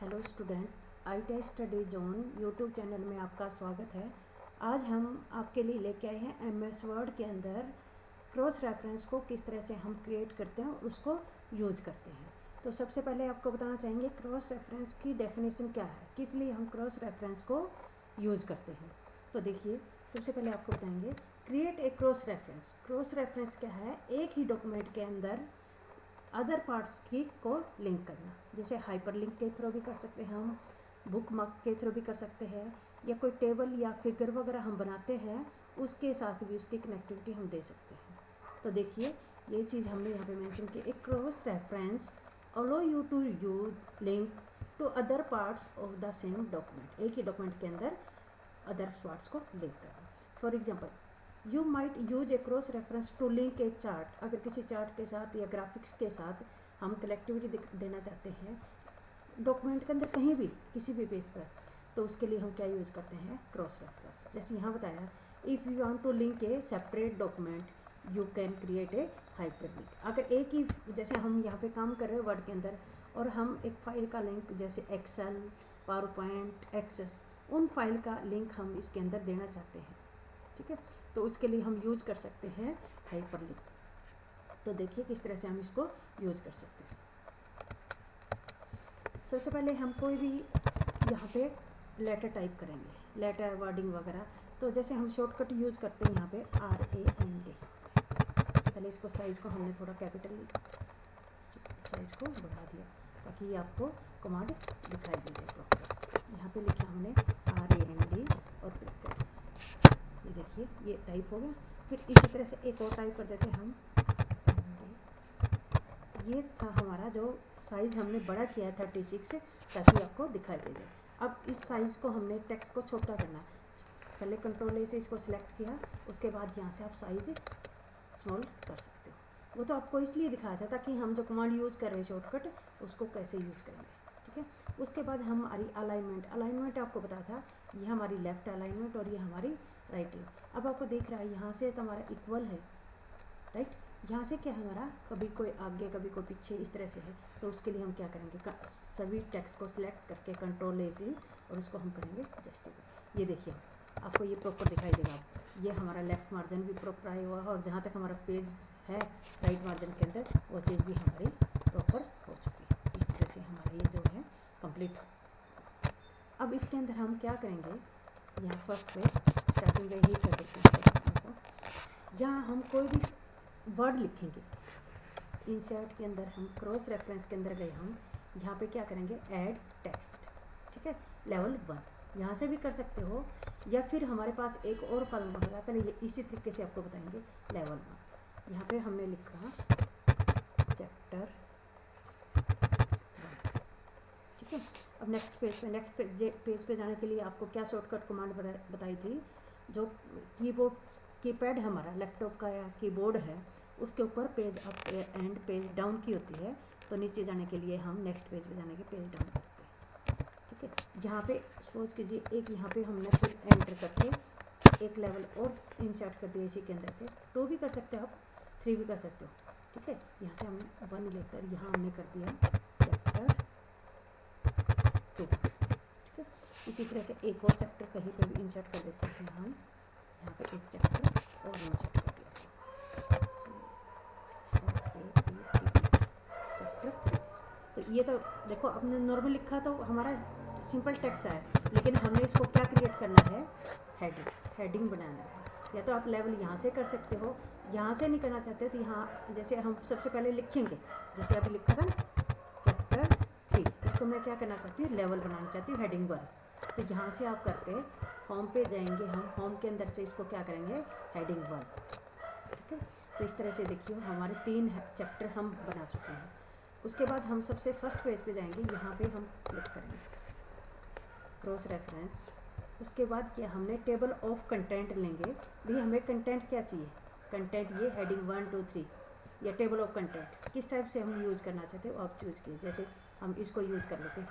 Hello student, ITI study zone YouTube channel में आपका स्वागत है। आज हम आपके लिए लेके आए हैं MS वर्ड के अंदर क्रॉस रेफरेंस को किस तरह से हम क्रिएट करते हैं और उसको यूज करते हैं। तो सबसे पहले आपको बताना चाहेंगे क्रॉस रेफरेंस की डेफिनेशन क्या है, किस लिए हम क्रॉस रेफरेंस को यूज करते हैं। तो देखिए, सबसे पहले आपको बताएंगे create a cross reference. Cross reference क्या है? एक ही डॉक्यूमेंट के अंदर अदर पार्ट्स की को लिंक करना, जैसे हाइपर लिंक के थ्रू भी कर सकते हैं, हम बुक मार्क के थ्रू भी कर सकते हैं, या कोई टेबल या फिगर वगैरह हम बनाते हैं उसके साथ भी उसकी कनेक्टिविटी हम दे सकते हैं। तो देखिए, ये चीज़ हमने यहाँ पे मेंशन की, एक cross reference allow you to use link to other parts of the same document. एक ही डॉक्यूमेंट के अंदर अदर पार्ट्स को लिंक करना। For example, you might use a cross reference to link a chart. अगर किसी चार्ट के साथ या ग्राफिक्स के साथ हम कनेक्टिविटी देना चाहते हैं डॉक्यूमेंट के अंदर कहीं भी किसी भी पेज पर, तो उसके लिए हम क्या यूज़ करते हैं? Cross reference. जैसे यहाँ बताया, if you want to link a separate document you can create a hyperlink. अगर एक ही, जैसे हम यहाँ पे काम कर रहे हैं वर्ड के अंदर और हम एक फाइल का लिंक जैसे एक्सेल, पावर पॉइंट, एक्सेस, उन फाइल का लिंक हम इसके अंदर देना चाहते हैं, ठीक है, तो उसके लिए हम यूज कर सकते हैं हाइपरलिंक। तो देखिए किस तरह से हम इसको यूज कर सकते हैं। सबसे पहले हम कोई भी यहाँ पे लेटर टाइप करेंगे, लेटर वर्डिंग वगैरह। तो जैसे हम शॉर्टकट यूज करते हैं यहाँ पे RAND। पहले इसको साइज़ को हमने थोड़ा कैपिटल साइज़ को बढ़ा दिया ताकि ये आपको कमांड दिखाई दे जाए प्रॉपर। यहाँ पे लिखा हमने RAND और ब्रैकेट्स। ये देखिए, ये टाइप हो गया। फिर इसी तरह से एक और टाइप कर देते हैं हम। ये था हमारा जो साइज़ हमने बड़ा किया है 36, ताकि आपको दिखाई दे जाए। अब इस साइज़ को हमने टेक्स्ट को छोटा करना है। पहले कंट्रोल A से इसको सिलेक्ट किया, उसके बाद यहाँ से आप साइज़ स्मॉल कर सकते हो। वो तो आपको इसलिए दिखाया था ताकि हम जो कमांड यूज़ कर रहे हैं शॉर्टकट, उसको कैसे यूज़ करेंगे, ठीक है। उसके बाद हमारी अलाइनमेंट आपको बताया था, ये हमारी लेफ़्ट अलाइनमेंट और ये हमारी राइट है। अब आपको देख रहा है यहाँ से तो हमारा इक्वल है, राइट। यहाँ से क्या हमारा कभी कोई आगे कभी कोई पीछे इस तरह से है, तो उसके लिए हम क्या करेंगे, सभी टेक्स्ट को सिलेक्ट करके कंट्रोल A से, और उसको हम करेंगे जस्टिफाई। ये देखिए, आपको ये प्रॉपर दिखाई देगा। ये हमारा लेफ्ट मार्जिन भी प्रॉपर आया हुआ है, और जहाँ तक हमारा पेज है राइट मार्जिन के अंदर, वो चीज़ भी हमारी प्रॉपर हो चुकी है। इस तरह से हमारा ये जो है कंप्लीट। अब इसके अंदर हम क्या करेंगे, यहाँ फर्स्ट पे स्टार्टिंग में ही कर देते हैं। यहाँ हम कोई भी वर्ड लिखेंगे, इंसर्ट के अंदर हम क्रॉस रेफरेंस के अंदर गए, हम यहाँ पे क्या करेंगे, ऐड टेक्स्ट, ठीक है, लेवल 1। यहाँ से भी कर सकते हो, या फिर हमारे पास एक और फॉर्मूला होगा, पहले इसी तरीके से आपको बताएंगे। लेवल 1, यहाँ पे हमने लिखा चैप्टर 1, ठीक है। अब नेक्स्ट पेज पे जाने के लिए आपको क्या शॉर्टकट कमांड बताई थी, जो कीपैड हमारा लैपटॉप का या कीबोर्ड है, उसके ऊपर page up and page down की होती है, तो नीचे जाने के लिए हम नेक्स्ट पेज पे जाने के पेज डाउन करते हैं, ठीक है। यहाँ पे सोच कीजिए, एक यहाँ पे हमने फिर एंटर करके एक लेवल और इंसर्ट कर दिया इसी के अंदर से। 2 भी कर सकते हो आप, 3 भी कर सकते हो, ठीक है। यहाँ से हमने 1 लेकर यहाँ हमने कर दिया चैप्टर 2, ठीक है। इसी तरह से एक और चैप्टर कहीं पर भी इंसर्ट कर देते हैं हम, यहाँ पे एक चैप्टर और इंसर्ट कर दिया चैप्टर 3। तो ये तो देखो, अपने नॉर्मल लिखा तो हमारा सिंपल टेक्स्ट है, लेकिन हमने इसको क्या क्रिएट करना है, हेडिंग बनाना है। या तो आप लेवल यहाँ से कर सकते हो, यहाँ से नहीं करना चाहते तो यहाँ, जैसे हम सबसे पहले लिखेंगे, जैसे अभी लिखा था चैप्टर 3, इसको मैं क्या करना चाहती हूँ, लेवल बनाना चाहती हूँ, हेडिंग 1। तो यहाँ से आप करके होम पे जाएंगे, हम होम के अंदर से इसको क्या करेंगे, हेडिंग 1, ठीक है। तो इस तरह से देखिए हमारे 3 चैप्टर हम बना चुके हैं। उसके बाद हम सबसे फर्स्ट पेज पे जाएंगे, यहाँ पे हम क्लिक करेंगे क्रॉस रेफरेंस। उसके बाद क्या, हमने टेबल ऑफ कंटेंट लेंगे। भी हमें कंटेंट क्या चाहिए, कंटेंट ये हेडिंग 1 2 3, या टेबल ऑफ कंटेंट किस टाइप से हम यूज़ करना चाहते हो आप चूज़ कीजिए। जैसे हम इसको यूज़ कर लेते हैं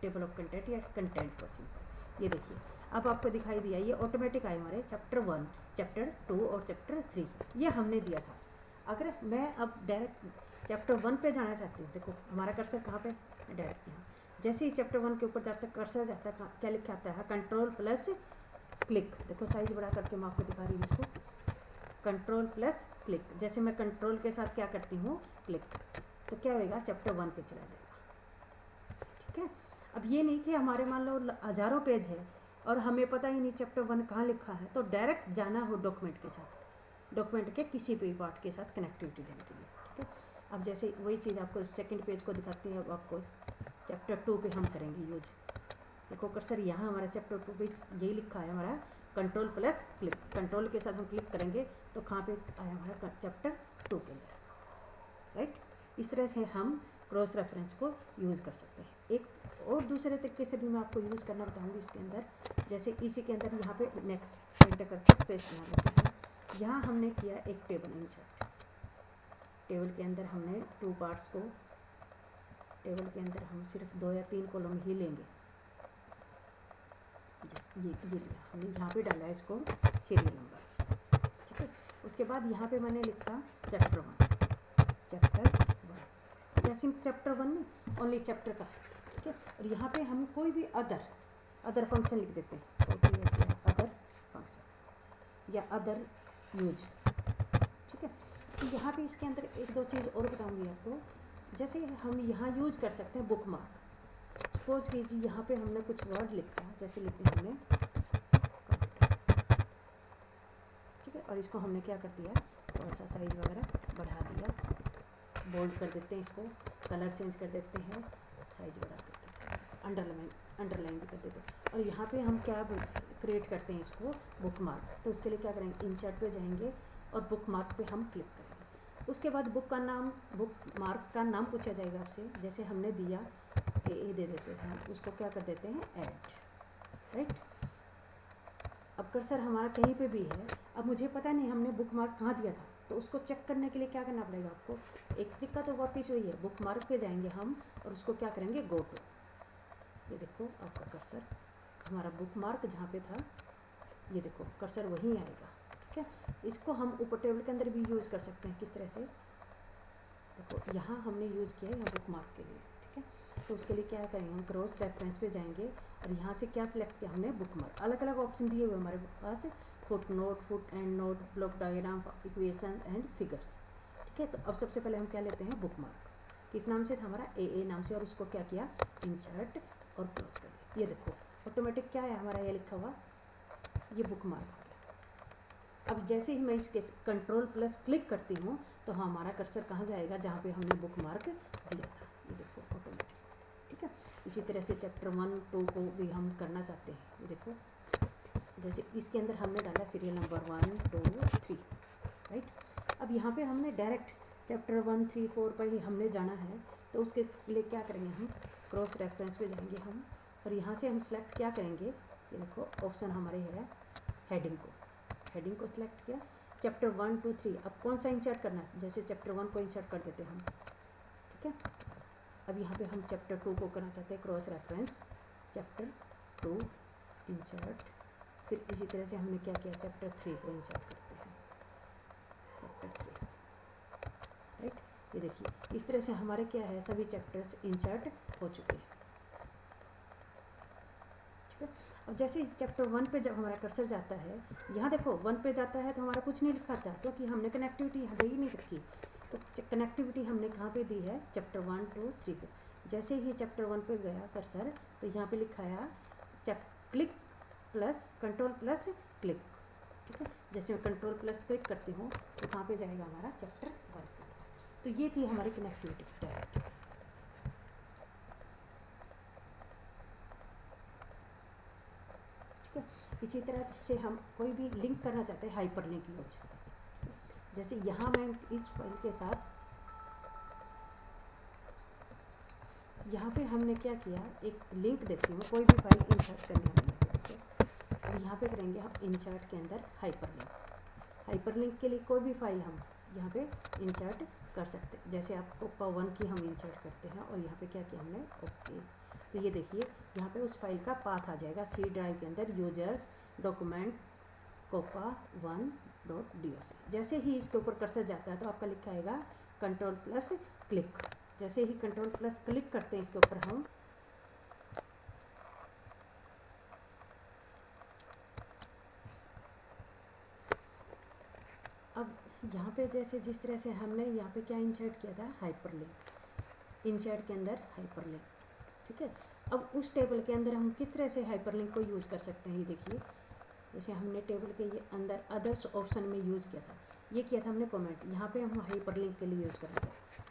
टेबल ऑफ कंटेंट या कंटेंट को सिंपल। ये देखिए, अब आपको दिखाई दिया, ये ऑटोमेटिक आए हमारे चैप्टर 1, चैप्टर 2 और चैप्टर 3, ये हमने दिया था। अगर मैं अब डायरेक्ट चैप्टर 1 पे जाना चाहती हूँ, देखो हमारा कर्सर कहाँ पे, डायरेक्ट जैसे ही चैप्टर 1 के ऊपर जाता है कर्सर जाता है, क्या लिखा आता है, कंट्रोल प्लस क्लिक। देखो साइज बड़ा करके मैं आपको दिखा रही हूँ इसको, कंट्रोल प्लस क्लिक। जैसे मैं कंट्रोल के साथ क्या करती हूँ, क्लिक, तो क्या होगा, चैप्टर 1 पे चला जाएगा। ठीक है। अब ये नहीं कि हमारे मान लो हज़ारों पेज है और हमें पता ही नहीं चैप्टर 1 कहाँ लिखा है, तो डायरेक्ट जाना हो डॉक्यूमेंट के साथ, डॉक्यूमेंट के किसी भी पार्ट के साथ कनेक्टिविटी देने के लिए। ठीक है। अब जैसे वही चीज़ आपको सेकंड पेज को दिखाती है, अब आपको चैप्टर 2 पे हम करेंगे यूज। देखो कर्सर यहाँ हमारा चैप्टर 2 पे यही लिखा है हमारा, कंट्रोल प्लस क्लिक। कंट्रोल के साथ हम क्लिक करेंगे तो कहाँ पे आया हमारा, चैप्टर 2 के अंदर, राइट। इस तरह से हम क्रॉस रेफरेंस को यूज़ कर सकते हैं। एक और दूसरे तरीके से भी मैं आपको यूज़ करना बताऊंगी इसके अंदर। जैसे इसी के अंदर यहाँ पे नेक्स्ट एंटर करके स्पेस बना लेते हैं। यहाँ हमने किया एक टेबल इंसर्ट। टेबल के अंदर हमने 2 पार्ट्स को, टेबल के अंदर हम सिर्फ 2 या 3 कॉलम ही लेंगे। ये लिया हमने, यहाँ पे डाला है इसको सीरियल नंबर। ठीक है। उसके बाद यहाँ पे मैंने लिखा चैप्टर 1, जैसे चैप्टर 1 में ओनली चैप्टर का। ठीक है। और यहाँ पे हम कोई भी अदर फंक्शन लिख देते हैं, अदर फंक्शन या अदर यूज। ठीक है। तो यहाँ पे इसके अंदर एक दो चीज़ और बताऊँगी आपको। जैसे हम यहाँ यूज कर सकते हैं बुक मार्क। सपोज कीजिए यहाँ पे हमने कुछ वर्ड लिखा, जैसे लिखे हमने, ठीक है, और इसको हमने क्या कर दिया, थोड़ा सा साइज वगैरह बढ़ा दिया, बोल्ड कर देते हैं इसको, कलर चेंज कर देते हैं, साइज बढ़ा कर देते हैं, अंडरलाइन भी कर देते हैं। और यहाँ पे हम क्या क्रिएट करते हैं इसको, बुक मार्क। तो उसके लिए क्या करेंगे, इंसर्ट पे जाएंगे और बुक मार्क पे हम क्लिक करेंगे। उसके बाद बुक मार्क का नाम पूछा जाएगा आपसे। जैसे हमने दिया ए दे देते हैं, उसको क्या कर देते हैं, ऐड, राइट। अब कर्सर हमारा कहीं पे भी है, अब मुझे पता नहीं हमने बुक मार्क कहाँ दिया था, तो उसको चेक करने के लिए क्या करना पड़ेगा आपको, एक क्लिक का तो वापिस हुई है, बुक मार्क पे जाएंगे हम और उसको क्या करेंगे, गो टू। ये देखो आपका कर्सर हमारा बुक मार्क जहाँ पे था, ये देखो कर्सर वहीं आएगा। ठीक है। इसको हम ऊपर टेबल के अंदर भी यूज़ कर सकते हैं। किस तरह से, देखो यहाँ हमने यूज़ किया है यहाँ बुक मार्क के लिए। ठीक है। तो उसके लिए क्या करेंगे, हम क्रॉस रेफरेंस पे जाएंगे और यहाँ से क्या सिलेक्ट किया हमने, बुक मार्क। अलग अलग ऑप्शन दिए हुए हमारे पास, footnote, foot and note, block diagram, equation and figures. ठीक है। तो अब सबसे पहले हम क्या लेते हैं, बुक मार्क। किस नाम से था हमारा, ए नाम से, और उसको क्या किया, इंसर्ट और क्लोज कर दिया। ये देखो ऑटोमेटिक क्या है हमारा, ये लिखा हुआ, ये बुक मार्क हो गया। अब जैसे ही मैं इसके कंट्रोल प्लस क्लिक करती हूँ तो हमारा कर्सर कहाँ जाएगा, जहाँ पे हमने बुक मार्क दिया था। ये देखो ऑटोमेटिक। ठीक है। इसी तरह से चैप्टर 1, 2 को भी हम करना चाहते हैं। ये देखो जैसे इसके अंदर हमने डाला सीरियल नंबर 1, 2, 3, राइट। अब यहाँ पे हमने डायरेक्ट चैप्टर 1, 3, 4 पर ही हमने जाना है, तो उसके लिए क्या करेंगे, हम क्रॉस रेफरेंस पे जाएंगे हम, और यहाँ से हम सेलेक्ट क्या करेंगे, ये देखो ऑप्शन हमारे है हेडिंग को सिलेक्ट किया, चैप्टर 1, 2, 3। अब कौन सा इंसर्ट करना है, जैसे चैप्टर 1 को इंसर्ट कर देते हैं हम। ठीक है। अब यहाँ पे हम चैप्टर 2 को करना चाहते हैं क्रॉस रेफरेंस, चैप्टर 2 इंसर्ट। फिर इसी तरह से हमने क्या किया, चैप्टर 3 को इंसर्ट करते हैं, चैप्टर 3, राइट। ये देखिए इस तरह से हमारे क्या है, सभी चैप्टर्स इंसर्ट हो चुके हैं। ठीक है। अब जैसे चैप्टर 1 पे जब हमारा कर्सर जाता है, यहाँ देखो 1 पे जाता है तो हमारा कुछ नहीं लिखा था, क्योंकि हमने कनेक्टिविटी यहाँ दे ही नहीं रखी। तो कनेक्टिविटी हमने कहाँ पे दी है, चैप्टर 1, 2, 3 पे। जैसे ही चैप्टर 1 पे गया कर्सर, तो यहाँ पे लिखा है click plus control plus click. ठीक है। जैसे मैं कंट्रोल प्लस क्लिक करती हूँ तो कहाँ पे जाएगा हमारा, चैप्टर 1 पे। तो ये थी हमारी कनेक्टिविटी डायरेक्ट। ठीक है। इसी तरह से हम कोई भी लिंक करना चाहते हैं, हाइपर लिंक यूज। जैसे यहाँ मैं इस फाइल के साथ, यहाँ पे हमने क्या किया, एक लिंक देती हूँ, कोई भी फाइल इंसर्ट करनी है। अब यहाँ पे करेंगे हम इंसर्ट के अंदर हाइपर लिंक के लिए कोई भी फाइल हम यहाँ पे इंसर्ट कर सकते हैं। जैसे आप कोपा 1 की हम इंसर्ट करते हैं और यहाँ पे क्या किया हमने, ओके। तो ये देखिए यहाँ पे उस फाइल का पाथ आ जाएगा, सी ड्राइव के अंदर यूजर्स डॉक्यूमेंट कोपा 1.doc। जैसे ही इसके ऊपर कर्सर जाता है तो आपका लिखा आएगा कंट्रोल प्लस क्लिक। जैसे ही कंट्रोल प्लस क्लिक करते हैं इसके ऊपर हम, यहाँ पे जैसे जिस तरह से हमने यहाँ पे क्या इंसर्ट किया था, हाइपरलिंक, इंसर्ट के अंदर हाइपरलिंक, ठीक है। अब उस टेबल के अंदर हम किस तरह से हाइपरलिंक को यूज़ कर सकते हैं, ये देखिए। जैसे हमने टेबल के ये अंदर अदर्स ऑप्शन में यूज़ किया था, ये किया था हमने कमेंट, यहाँ पे हम हाइपरलिंक के लिए यूज़ करेंगे।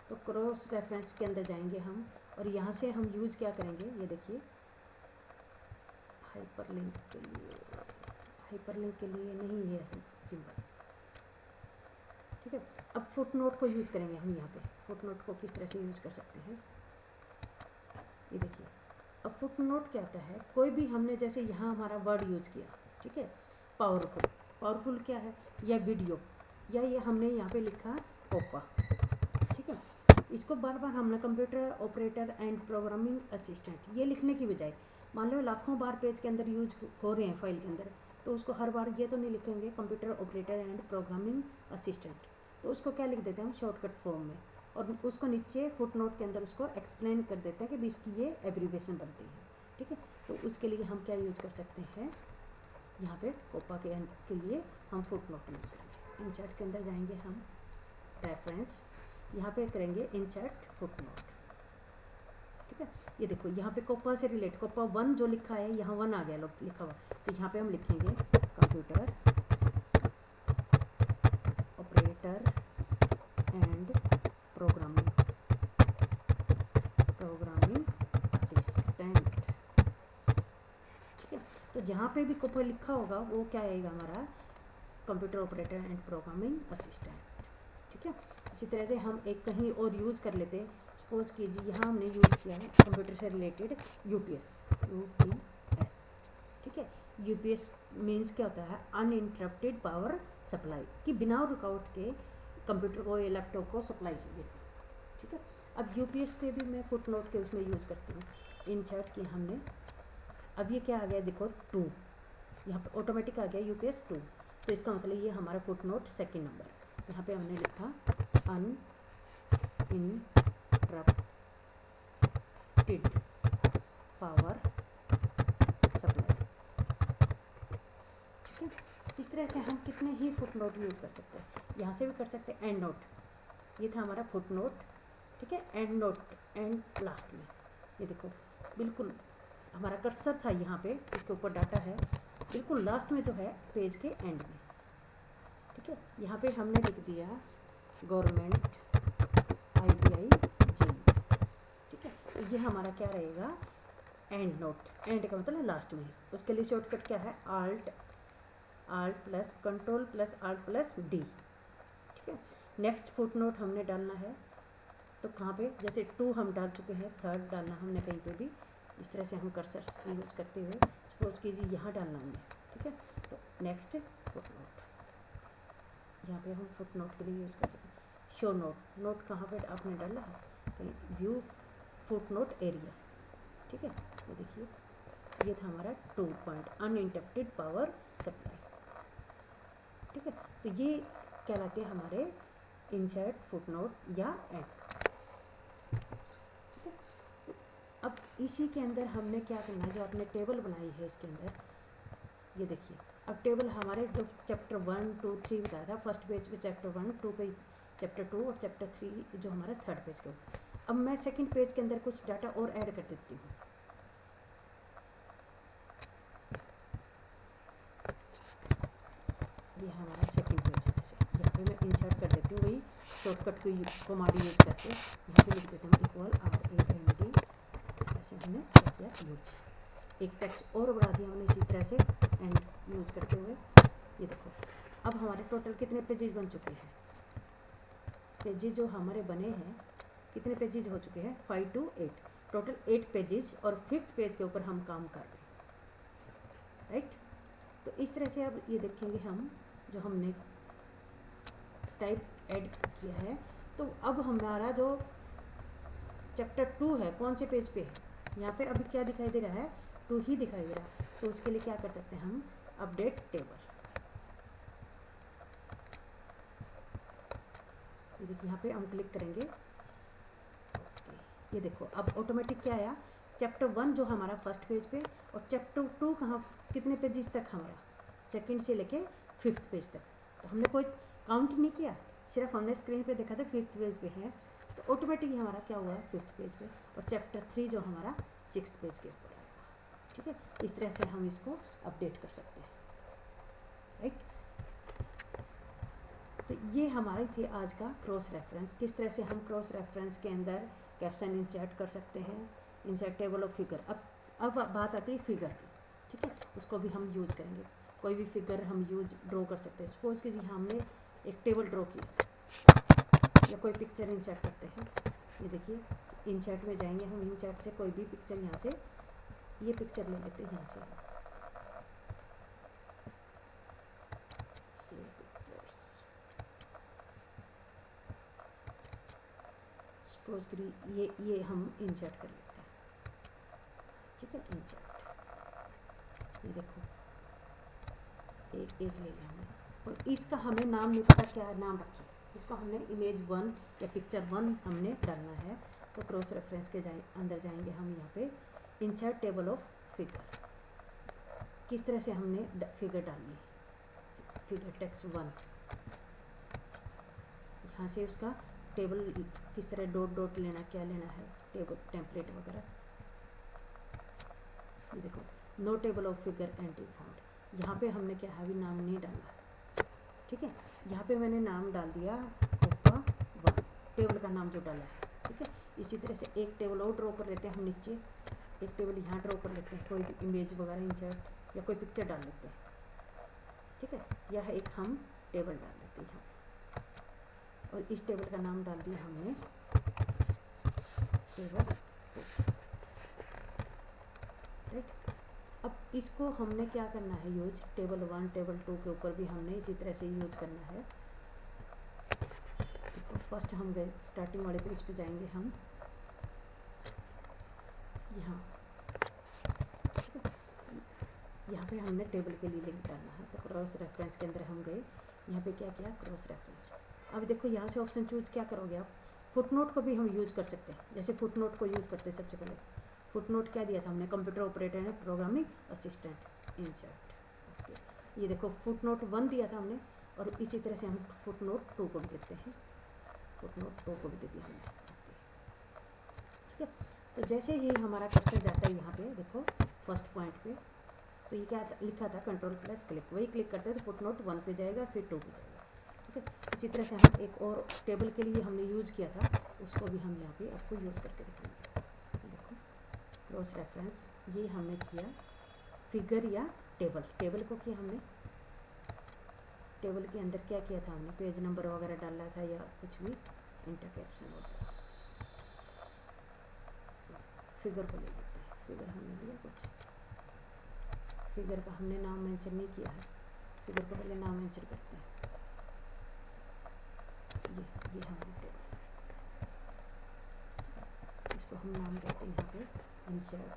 तो क्रॉस रेफरेंस के अंदर जाएंगे हम, और यहाँ से हम यूज़ क्या करेंगे, ये देखिए। हाइपरलिंक के लिए नहीं है सिंपल, ठीक है। अब फुटनोट को यूज़ करेंगे हम यहाँ पे। फुटनोट को किस तरह से यूज़ कर सकते हैं, ये देखिए। अब फुटनोट क्या होता है, कोई भी हमने जैसे यहाँ हमारा वर्ड यूज़ किया, ठीक है, पावरफुल क्या है, या वीडियो, या ये हमने यहाँ पे लिखा कोपा, ठीक है। इसको बार बार हमने computer operator and programming assistant ये लिखने की बजाय, मान लो लाखों बार पेज के अंदर यूज हो रहे हैं फाइल के अंदर, तो उसको हर बार ये तो नहीं लिखेंगे computer operator and programming assistant, तो उसको क्या लिख देते हैं हम शॉर्टकट फॉर्म में, और उसको नीचे फुटनोट के अंदर उसको एक्सप्लेन कर देते हैं कि इसकी ये एब्रीविएशन बनती है, ठीक है। तो उसके लिए हम क्या यूज़ कर सकते हैं, यहाँ पे कोपा के लिए हम फुटनोट यूज़ करेंगे। इंसर्ट के अंदर जाएंगे हम, रेफरेंस, यहाँ पे करेंगे इंसर्ट फुटनोट, ठीक है। ये देखो यहाँ पे कोपा से रिलेट, कोपा 1 जो लिखा है, यहाँ 1 आ गया लिखा हुआ, तो यहाँ पे हम लिखेंगे computer operator and programming assistant, ठीक है। तो जहाँ पे भी कोपा लिखा होगा वो क्या आएगा हमारा, computer operator and programming assistant, ठीक है। इसी तरह से हम एक कहीं और यूज़ कर लेते हैं, सपोज कीजिए यहाँ हमने यूज़ किया है कंप्यूटर से रिलेटेड यूपीएस, ठीक है। यूपीएस मीन्स क्या होता है, अनइंटरप्टेड पावर सप्लाई, कि बिना रुकावट के कंप्यूटर को या लैपटॉप को सप्लाई कीजिए, ठीक है। अब यूपीएस के भी मैं फुटनोट के उसमें यूज़ करती हूँ, इंसर्ट किया हमने। अब ये क्या आ गया देखो 2, यहाँ पे ऑटोमेटिक आ गया यूपीएस 2, तो इसका मतलब ये हमारा फुटनोट सेकेंड नंबर है। यहाँ पे हमने लिखा अनइंटरप्टेड पावर सप्लाई, ठीक है। इस तरह से हम कितने ही फुटनोट यूज़ कर सकते हैं, यहाँ से भी कर सकते हैं। एंड नोट, ये था हमारा फुटनोट, ठीक है। एंड नोट, एंड लास्ट में ये देखो बिल्कुल हमारा कर्सर था यहाँ पे, इसके ऊपर डाटा है, बिल्कुल लास्ट में जो है पेज के एंड में, ठीक है। यहाँ पे हमने लिख दिया गवर्नमेंट ITI JEE, ठीक है। तो ये हमारा क्या रहेगा, एंड नोट, एंड का मतलब लास्ट में। उसके लिए शॉर्टकट क्या है, alt plus control plus alt plus D, ठीक है। नेक्स्ट फुटनोट हमने डालना है, तो कहाँ पे, जैसे 2 हम डाल चुके हैं, 3rd डालना हमने कहीं पे भी, इस तरह से हम कर्सर यूज़ करते हुए सपोज कीजिए यहाँ डालना हमने, ठीक है। तो नेक्स्ट फुटनोट, यहाँ पे हम फुटनोट के लिए यूज़ कर सकते हैं। शो नोट कहाँ पे आपने डाला है, तो व्यू फुटनोट एरिया, ठीक है। तो देखिए ये था हमारा 2 पॉइंट अनइंटरप्टेड पावर सप्लाई, ठीक है। तो ये कहलाते हैं हमारे इंसर्ट फुटनोट या एंड, ठीक है। अब इसी के अंदर हमने क्या करना है, जो आपने टेबल बनाई है इसके अंदर, ये देखिए। अब टेबल हमारे जो चैप्टर 1, 2, 3 बताया था, फर्स्ट पेज पे चैप्टर 1, 2 पे चैप्टर 2 और चैप्टर 3 जो हमारा 3rd पेज के ऊपर। अब मैं सेकंड पेज के अंदर कुछ डाटा और ऐड कर देती हूँ, ये हमारा सेकंड पेज है, जैसे यहाँ पे मैं इंसर्ट कर देती हूँ, वही शॉर्टकट को कमांड यूज़ करके यहाँ पे लिख देता हूँ इक्वल RAND, ऐसे हमने कर दिया यूज। एक टेक्स्ट और बढ़ा दिया हमने इसी तरह से एंड यूज़ करते हुए। ये देखो अब हमारे टोटल कितने पेजेस बन चुके हैं, पेजेस जो हमारे बने हैं, कितने पेजेस हो चुके हैं, 5 to 8, टोटल 8 पेजेस, और 5th पेज के ऊपर हम काम कर रहे हैं, राइट। तो इस तरह से अब ये देखेंगे हम, जो हमने टाइप ऐड किया है, तो अब हमारा जो चैप्टर 2 है कौन से पेज पे है, यहाँ पे अभी क्या दिखाई दे रहा है, 2 ही दिखाई दे रहा है। तो उसके लिए क्या कर सकते हैं हम, अपडेट टेबल, ये देखिए यहाँ पे हम क्लिक करेंगे, ये देखो अब ऑटोमेटिक क्या आया, चैप्टर 1 जो हमारा फर्स्ट पेज पे, और चैप्टर 2 कहाँ कितने पेजेस तक, हमारा सेकंड से लेके 5th पेज तक। तो हमने कोई काउंट नहीं किया, सिर्फ हमने स्क्रीन पे देखा था 5th पेज पे है, तो ऑटोमेटिकली हमारा क्या हुआ 5th पेज पे, और चैप्टर 3 जो हमारा 6th पेज के ऊपर आएगा। ठीक है, इस तरह से हम इसको अपडेट कर सकते हैं। राइट, तो ये हमारी थी आज का क्रॉस रेफरेंस। किस तरह से हम क्रॉस रेफरेंस के अंदर कैप्शन इंसर्ट कर सकते हैं, इंसर्ट टेबल ऑफ फिगर। अब बात आती है फिगर की। ठीक है, उसको भी हम यूज़ करेंगे। कोई भी फिगर हम ड्रॉ कर सकते हैं। सपोज कि जी हमने एक टेबल ड्रॉ किया या कोई पिक्चर इंसर्ट करते हैं। ये देखिए, इंसर्ट में जाएंगे हम, इंसर्ट से कोई भी पिक्चर यहाँ से, ये पिक्चर ले लेते हैं यहाँ से, सपोज कि ये हम इंसर्ट कर लेते हैं। ठीक है, इंसर्ट, ये देखो एक ले लिया हमने, और इसका हमें नाम नहीं पता क्या नाम रखें। इसको हमने इमेज 1 या पिक्चर 1 हमने डालना है। तो क्रॉस रेफरेंस के अंदर जाएंगे हम, यहाँ पे इंसर्ट टेबल ऑफ फिगर। किस तरह से हमने फिगर डालनी, फिगर टेक्स्ट 1, यहाँ से उसका टेबल किस तरह डॉट डॉट लेना, क्या लेना है, टेबल टेम्पलेट वगैरह। ये देखो, no table of figure entry found. यहाँ पे हमने क्या है, अभी नाम नहीं डाला। ठीक है, यहाँ पे मैंने नाम डाल दिया कोपा 1, टेबल का नाम जो डाला है। ठीक है, इसी तरह से एक टेबल और ड्रॉ कर लेते हैं हम नीचे, एक टेबल यहाँ ड्रॉ कर लेते हैं, कोई भी इमेज वगैरह इंसर्ट या कोई पिक्चर डाल लेते हैं। ठीक है, यह एक हम टेबल डाल लेते हैं यहाँ, और इस टेबल का नाम डाल दिया हमने टेबल 2। राइट, अब इसको हमने क्या करना है यूज, टेबल 1 टेबल 2 के ऊपर भी हमने इसी तरह से यूज करना है। तो फर्स्ट हम गए स्टार्टिंग वाले पेज पे, जाएंगे हम यहाँ। यहाँ पे हमने टेबल के लिए लिंक डालना है, तो क्रॉस रेफरेंस के अंदर हम गए, यहाँ पे क्या किया, क्रॉस रेफरेंस। अब देखो यहाँ से ऑप्शन चूज क्या करोगे आप, फुटनोट को भी हम यूज़ कर सकते हैं। जैसे फुटनोट को यूज़ करते हैं, सबसे पहले फुटनोट क्या दिया था हमने, कंप्यूटर ऑपरेटर है प्रोग्रामिंग असिस्टेंट इंसर्ट। ओके, ये देखो फुटनोट 1 दिया था हमने, और इसी तरह से हम फुटनोट 2 को भी देते हैं, फुटनोट 2 को भी दे दिया हमने। ठीक है, तो जैसे ही हमारा कर्सर जाता है यहाँ पे देखो फर्स्ट पॉइंट पे, तो ये क्या लिखा था, कंट्रोल प्लस क्लिक, वही क्लिक करते हैं तो फुटनोट 1 पे जाएगा, फिर 2 पे जाएगा। ठीक है, इसी तरह से हम एक और टेबल के लिए हमने यूज़ किया था, उसको भी हम यहाँ पे आपको यूज़ करके दिखाएंगे। देखो क्रॉस रेफरेंस, ये हमने किया फिगर या टेबल को किया हमने, टेबल के अंदर क्या किया था हमने, पेज नंबर वगैरह डाला था या कुछ भी इंटर कैप्शन वगैरह। फिगर को ले लेते हैं, फिगर हमने लिया कुछ, फिगर का हमने नाम मेंशन नहीं किया है, फिगर को पहले नाम मेंशन करते हैं। ये हमारी टेबल, इसको हम नाम देते हैं यहाँ पे इंसर्ट।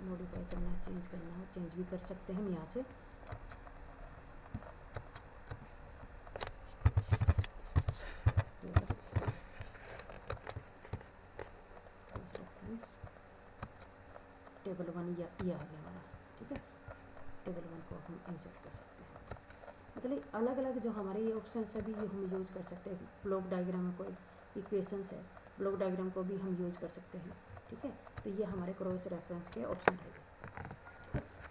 मॉडिफाई करना, चेंज करना, चेंज भी कर सकते हैं हम यहाँ से। टेबल 1 ये आ गया हमारा। ठीक है, टेबल 1 को हम इंसर्ट कर सकते हैं। मतलब अलग अलग जो हमारे ये ऑप्शन है भी ये हम यूज़ कर सकते हैं। ब्लॉक डायग्राम में कोई इक्वेशंस है, ब्लॉक डायग्राम को भी हम यूज़ कर सकते हैं। ठीक है, तो ये हमारे क्रॉस रेफरेंस के ऑप्शन है।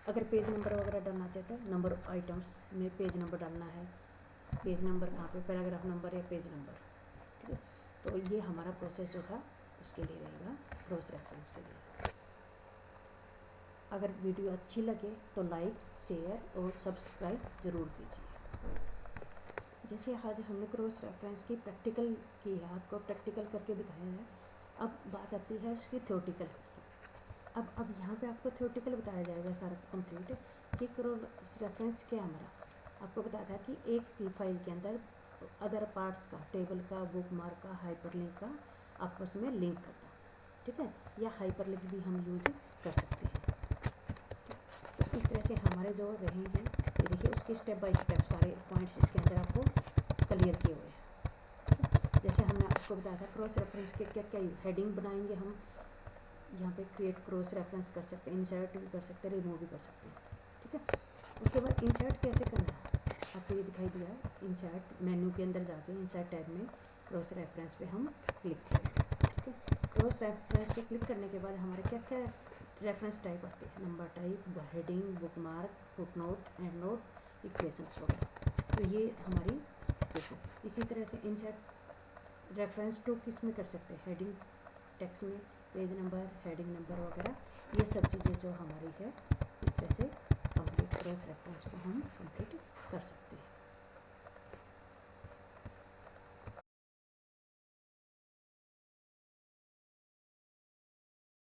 अगर पेज नंबर वगैरह डालना चाहते हैं, नंबर ऑफ आइटम्स में पेज नंबर डालना है, पेज नंबर कहाँ पे, पैराग्राफ नंबर या पेज नंबर। ठीक है, तो ये हमारा प्रोसेस जो था उसके लिए रहेगा, क्रॉस रेफरेंस के लिए। अगर वीडियो अच्छी लगे तो लाइक, शेयर और सब्सक्राइब ज़रूर कीजिए। जैसे आज हमने क्रॉस रेफरेंस की प्रैक्टिकल की है, आपको प्रैक्टिकल करके दिखाया है। अब बात आती है उसकी थ्योरेटिकल की। अब यहाँ पे आपको थ्योरेटिकल बताया जाएगा सारा कंप्लीट कि क्रॉस रेफरेंस क्या है हमारा। आपको बताया था कि एक ही फाइल के अंदर अदर पार्ट्स का, टेबल का, बुक मार्क का, हाइपरलिंक का आपस में लिंक करना। ठीक है, या हाइपरलिंक भी हम यूज कर सकते हैं। इस तरह से हमारे जो रहेंगे, ये देखिए उसके स्टेप बाय स्टेप सारे पॉइंट्स इसके अंदर आपको क्लियर किए हुए हैं। जैसे हमने आपको बताया था क्रॉस रेफरेंस के क्या क्या हेडिंग बनाएंगे हम। यहाँ पे क्रिएट क्रॉस रेफरेंस कर सकते हैं, इंसर्ट भी कर सकते हैं, रिमूव भी कर सकते हैं, ठीक है। उसके बाद इंसर्ट कैसे करना है आपको ये दिखाई दिया है। इंसर्ट मेन्यू के अंदर जाके इंसर्ट टैब में क्रॉस रेफरेंस पे हम क्लिक करेंगे, ठीक है। क्रॉस रेफरेंस पे क्लिक करने के बाद हमारे क्या क्या रेफरेंस टाइप आते हैं, number type, heading, bookmark, footnote, and note, equations वगैरह। तो ये हमारी देखो इसी तरह से इंसर्ट रेफरेंस टू किस में कर सकते हैं, हेडिंग टेक्स्ट में, पेज नंबर, हेडिंग नंबर वगैरह, ये सब चीज़ें जो हमारी है इस तरह से कंप्लीट क्रॉस रेफरेंस को हम कंप्लीट कर सकते हैं।